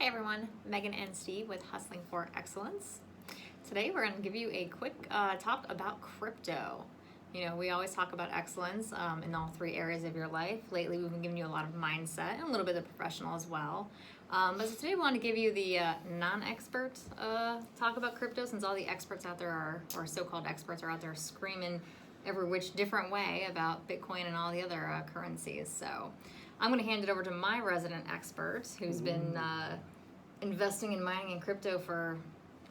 Hey everyone, Megan and Steve with Hustling for Excellence. Today we're going to give you a quick talk about crypto. You know, we always talk about excellence in all three areas of your life. Lately we've been giving you a lot of mindset and a little bit of professional as well. But so today we want to give you the non-expert talk about crypto, since all the experts out there are, or so-called experts are out there screaming every which different way about Bitcoin and all the other currencies. So I'm going to hand it over to my resident expert who's been investing in mining and crypto for,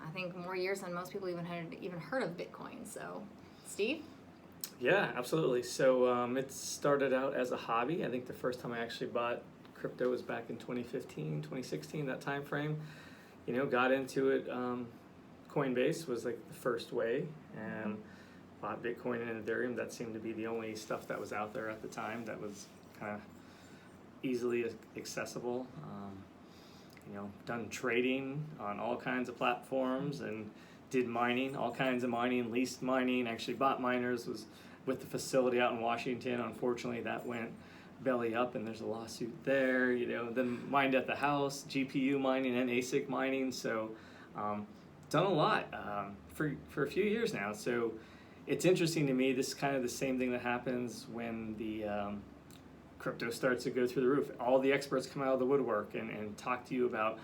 I think, more years than most people even heard of Bitcoin. So, Steve? Yeah, absolutely. So it started out as a hobby. I think the first time I actually bought crypto was back in 2015, 2016, that time frame. You know, got into it. Coinbase was like the first way, and bought Bitcoin and Ethereum. That seemed to be the only stuff that was out there at the time that was kind of easily accessible. You know, done trading on all kinds of platforms and did mining, all kinds of mining, leased mining, actually bought miners, was with the facility out in Washington. Unfortunately, that went belly up and there's a lawsuit there, you know. Then mined at the house, GPU mining and ASIC mining. So done a lot for a few years now. So it's interesting to me. This is kind of the same thing that happens when the crypto starts to go through the roof. All the experts come out of the woodwork and talk to you about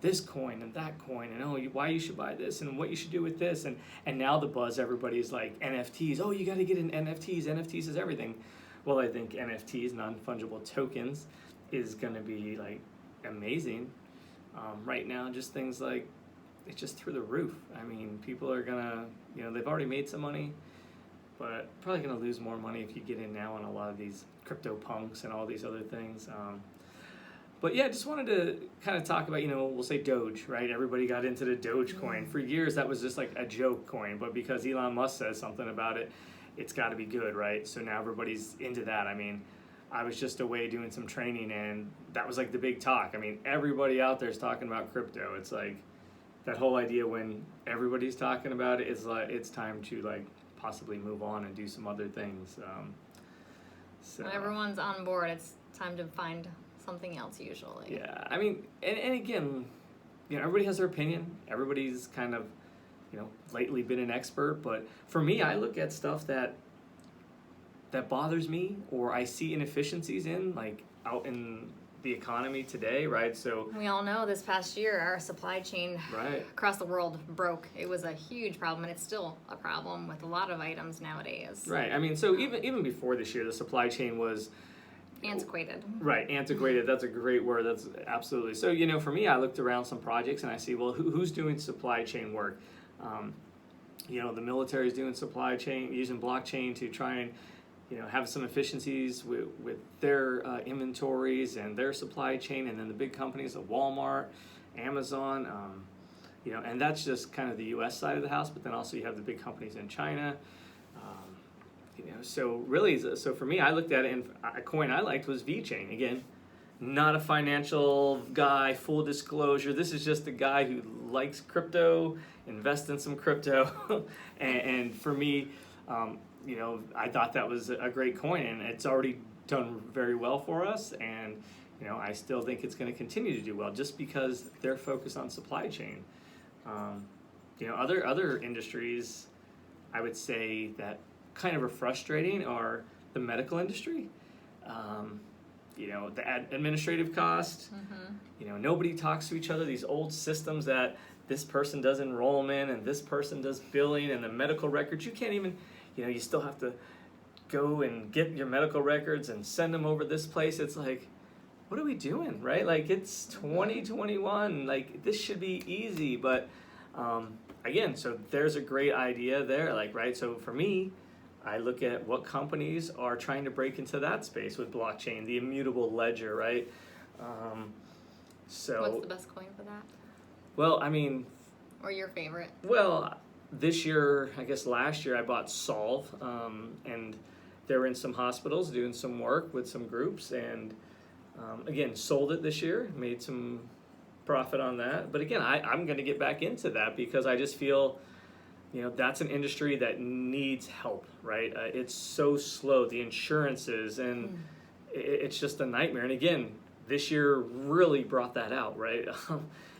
this coin and that coin and why you should buy this and what you should do with this. And now the buzz, everybody's like NFTs. Oh, you got to get in NFTs. NFTs is everything. Well, I think NFTs, non-fungible tokens, is going to be like amazing. Right now, just things like, it's just through the roof. I mean, people are going to, you know, they've already made some money, but probably going to lose more money if you get in now on a lot of these crypto punks and all these other things. But yeah, just wanted to kind of talk about, you know, we'll say Doge, right? Everybody got into the Dogecoin. For years, that was just like a joke coin, but because Elon Musk says something about it, it's got to be good, right? So now everybody's into that. I mean, I was just away doing some training, and that was like the big talk. I mean, everybody out there is talking about crypto. It's like that whole idea when everybody's talking about it, it's like it's time to like possibly move on and do some other things. So when everyone's on board, it's time to find something else usually. Yeah, I mean, and again, you know, everybody has their opinion. Everybody's kind of, you know, lately been an expert. But for me, I look at stuff that bothers me or I see inefficiencies in, like out in the economy today, right? So we all know this past year our supply chain across the world broke. It was a huge problem, and it's still a problem with a lot of items nowadays. Right. I mean, so even before this year, the supply chain was antiquated. Right, antiquated. That's a great word. That's absolutely. So, you know, for me, I looked around some projects and I see, well, who's doing supply chain work? You know, the military is doing supply chain, using blockchain to try and, you know, have some efficiencies with their inventories and their supply chain, and then the big companies, like Walmart, Amazon, you know, and that's just kind of the U.S. side of the house. But then also you have the big companies in China. You know, so really, so for me, I looked at it, and a coin I liked was VeChain. Again, not a financial guy, full disclosure. This is just a guy who likes crypto, invests in some crypto, and for me, you know, I thought that was a great coin, and it's already done very well for us, and you know, I still think it's going to continue to do well just because they're focused on supply chain. You know, other industries, I would say that kind of are frustrating are the medical industry. You know, the administrative cost. You know, nobody talks to each other. These old systems that this person does enrollment and this person does billing, and the medical records, you can't even, you know, you still have to go and get your medical records and send them over this place. It's like, what are we doing, right? Like, it's 2021. Like, this should be easy. But again, so there's a great idea there. Like, right? So for me, I look at what companies are trying to break into that space with blockchain, the immutable ledger, right? So what's the best coin for that? Well, I mean, or your favorite? Well, this year, I guess last year, I bought Solve, and they were in some hospitals doing some work with some groups, and again, sold it this year, made some profit on that. But again, I'm going to get back into that because I just feel, you know, that's an industry that needs help, right? It's so slow, the insurances, and it's just a nightmare. And again, this year really brought that out, right?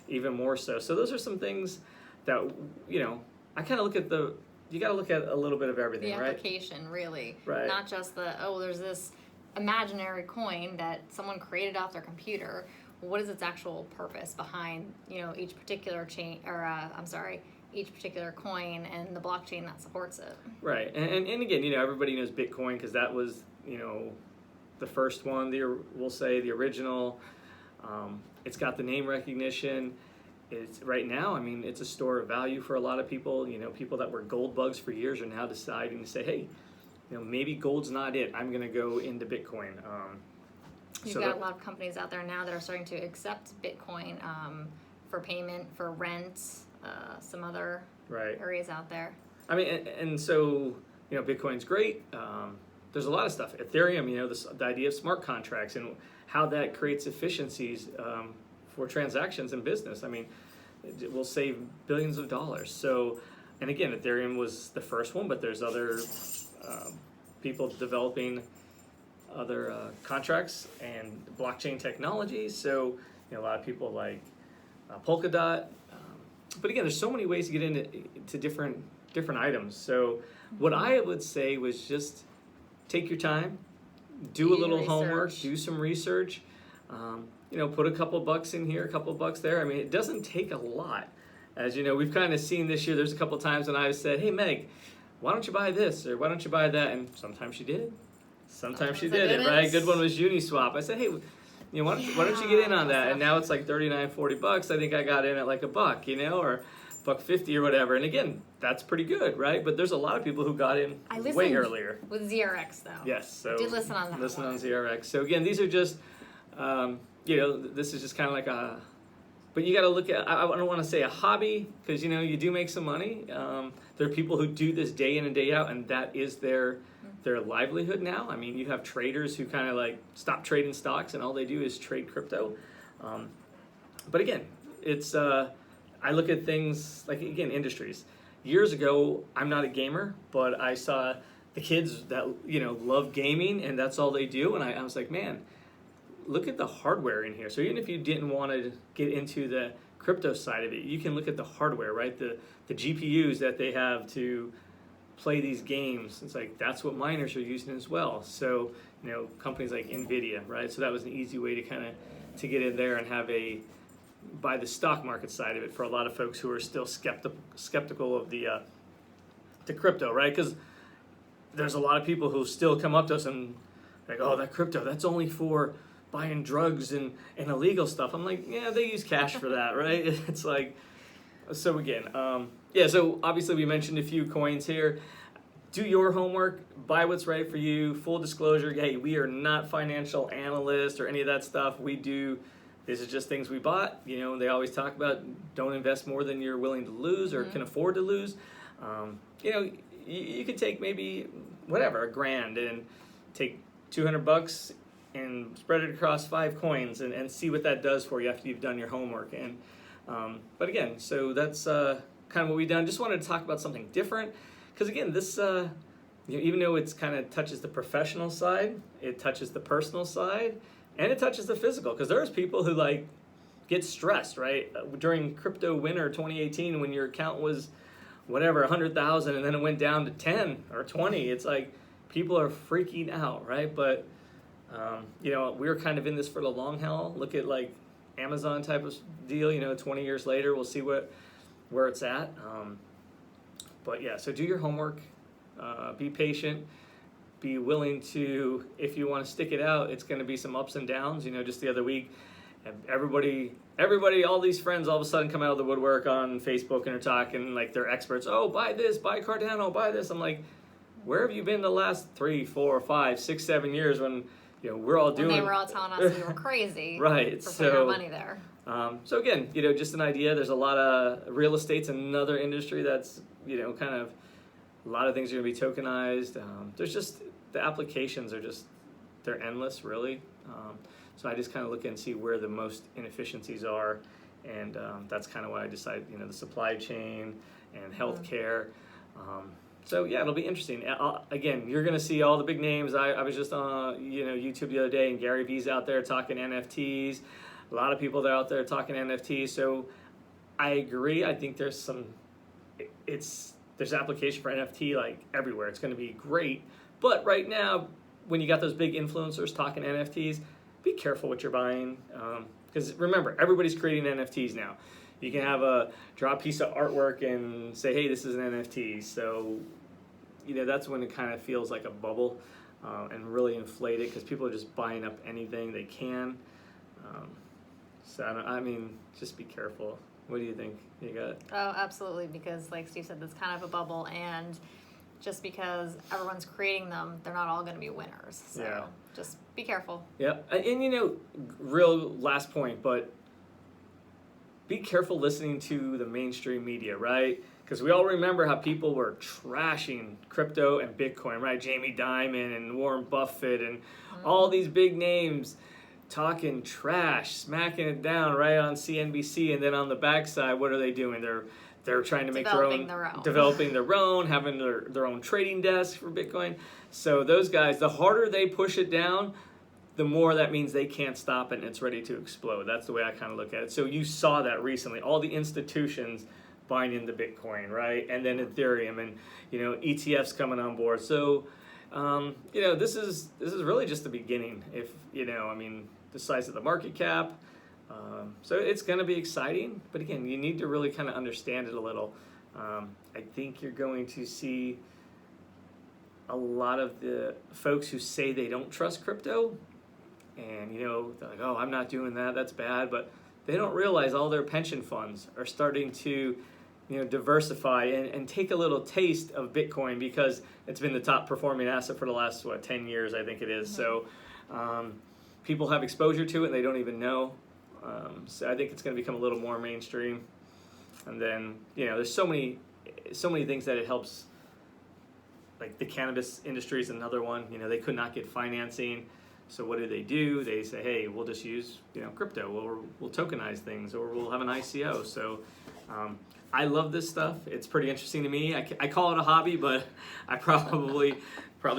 Even more so. So those are some things that, I kind of look at you got to look at a little bit of everything, The right? application, really. Right. Not just there's this imaginary coin that someone created off their computer. What is its actual purpose behind, each particular chain, or each particular coin and the blockchain that supports it? Right. And again, everybody knows Bitcoin because that was, the first one, we'll say the original. It's got the name recognition. It's right now, it's a store of value for a lot of people. People that were gold bugs for years are now deciding to say, hey, maybe gold's not it. I'm going to go into Bitcoin. You've got a lot of companies out there now that are starting to accept Bitcoin for payment, for rent, some other areas out there. And so, Bitcoin's great. There's a lot of stuff. Ethereum, the idea of smart contracts and how that creates efficiencies for transactions in business. It will save billions of dollars. So, and again, Ethereum was the first one, but there's other people developing other contracts and blockchain technologies. So, a lot of people like Polkadot. But again, there's so many ways to get into different items. So, what I would say was just take your time, do a little homework, do some research. Put a couple bucks in here, a couple bucks there. It doesn't take a lot. As you know, we've kind of seen this year, there's a couple times when I've said, hey, Meg, why don't you buy this or why don't you buy that? And sometimes she did. Sometimes she didn't, right? Good one was Uniswap. I said, hey, why don't you get in on that? And now it's like $39, $40. I think I got in at like $1, or $1.50 or whatever. And again, that's pretty good, right? But there's a lot of people who got in way earlier. With ZRX, though. Yes. So I did listen on that Listen one. on ZRX. So again, these are just, this is just kind of like but you got to look at, I don't want to say a hobby, because, you do make some money. There are people who do this day in and day out, and that is their livelihood now. You have traders who kind of like stop trading stocks, and all they do is trade crypto. But again, it's, I look at things like, again, industries. Years ago, I'm not a gamer, but I saw the kids that, love gaming, and that's all they do. And I was like, man, look at the hardware in here. So even if you didn't want to get into the crypto side of it, you can look at the hardware, right? The GPUs that they have to play these games. It's like, that's what miners are using as well. So, companies like NVIDIA, right? So that was an easy way to get in there and have buy the stock market side of it for a lot of folks who are still skeptical of the crypto, right? Because there's a lot of people who still come up to us and like, oh, that crypto, that's only for buying drugs and illegal stuff. I'm like, yeah, they use cash for that, right? It's like, so again, so obviously we mentioned a few coins here. Do your homework, buy what's right for you. Full disclosure, hey, we are not financial analysts or any of that stuff. This is just things we bought. They always talk about don't invest more than you're willing to lose or can afford to lose. You could take maybe whatever, $1,000 and take $200 and spread it across 5 coins and see what that does for you after you've done your homework. And but again, so that's kind of what we've done. Just wanted to talk about something different because again, this even though it's kind of touches the professional side, it touches the personal side, and it touches the physical because there's people who like get stressed, right? During crypto winter 2018, when your account was whatever 100,000 and then it went down to 10 or 20, it's like people are freaking out, right? But we're kind of in this for the long haul. Look at like Amazon type of deal, 20 years later, we'll see where it's at. But yeah, so do your homework, be patient, be willing to, if you want to stick it out, it's going to be some ups and downs. Just the other week, everybody, all these friends all of a sudden come out of the woodwork on Facebook and are talking like they're experts. Oh, buy this, buy Cardano, buy this. I'm like, where have you been the last 3, 4, 5, 6, 7 years when we're all doing? When they were all telling us we were crazy, right? For putting our money there. So again, just an idea. There's a lot of real estate's another industry that's kind of a lot of things are going to be tokenized. There's just the applications are they're endless, really. So I just kind of look and see where the most inefficiencies are, and that's kind of why I decided the supply chain and healthcare. So yeah, it'll be interesting. Again, you're gonna see all the big names. I was just on YouTube the other day, and Gary Vee's out there talking NFTs. A lot of people that are out there talking NFTs. So I agree. I think there's application for NFT like everywhere. It's going to be great. But right now, when you got those big influencers talking NFTs, be careful what you're buying. Because remember, everybody's creating NFTs now. You can draw a piece of artwork and say, hey, this is an NFT. So, that's when it kind of feels like a bubble and really inflate it because people are just buying up anything they can. Just be careful. What do you think? You got? Oh, absolutely, because like Steve said, that's kind of a bubble, and just because everyone's creating them, they're not all going to be winners. So just be careful. Yeah, and real last point, but be careful listening to the mainstream media, right? Because we all remember how people were trashing crypto and Bitcoin, right? Jamie Dimon and Warren Buffett and all these big names talking trash, smacking it down right on CNBC, and then on the backside, what are they doing? They're trying to make developing their own, having their own trading desk for Bitcoin. So those guys, the harder they push it down, the more that means they can't stop it and it's ready to explode. That's the way I kind of look at it. So you saw that recently, all the institutions buying into Bitcoin, right? And then Ethereum and ETFs coming on board. So this is really just the beginning. If the size of the market cap. So it's going to be exciting, but again, you need to really kind of understand it a little. I think you're going to see a lot of the folks who say they don't trust crypto, and they're like, oh, I'm not doing that, that's bad, but they don't realize all their pension funds are starting to diversify and take a little taste of Bitcoin because it's been the top performing asset for the last 10 years, I think it is. So people have exposure to it and they don't even know. So I think it's going to become a little more mainstream. And then, there's so many things that it helps. Like the cannabis industry is another one. They could not get financing. So what do? They say, hey, we'll just use, crypto, or we'll tokenize things, or we'll have an ICO. So I love this stuff. It's pretty interesting to me. I call it a hobby, but I probably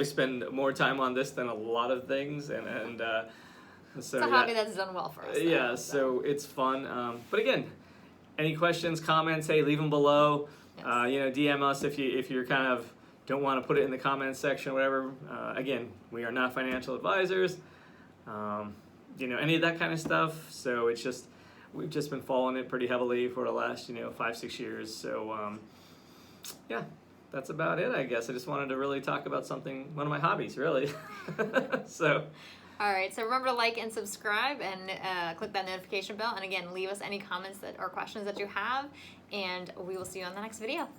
spend more time on this than a lot of things. So it's a hobby that's done well for us. Yeah, so it's fun. But again, any questions, comments, hey, leave them below. Yes. DM us if you're kind of don't want to put it in the comments section or whatever. Again, we are not financial advisors. Any of that kind of stuff. So we've just been following it pretty heavily for the last 5-6 years. So that's about it, I guess. I just wanted to really talk about one of my hobbies, really. So. All right, so remember to like and subscribe and click that notification bell. And again, leave us any comments or questions that you have, and we will see you on the next video.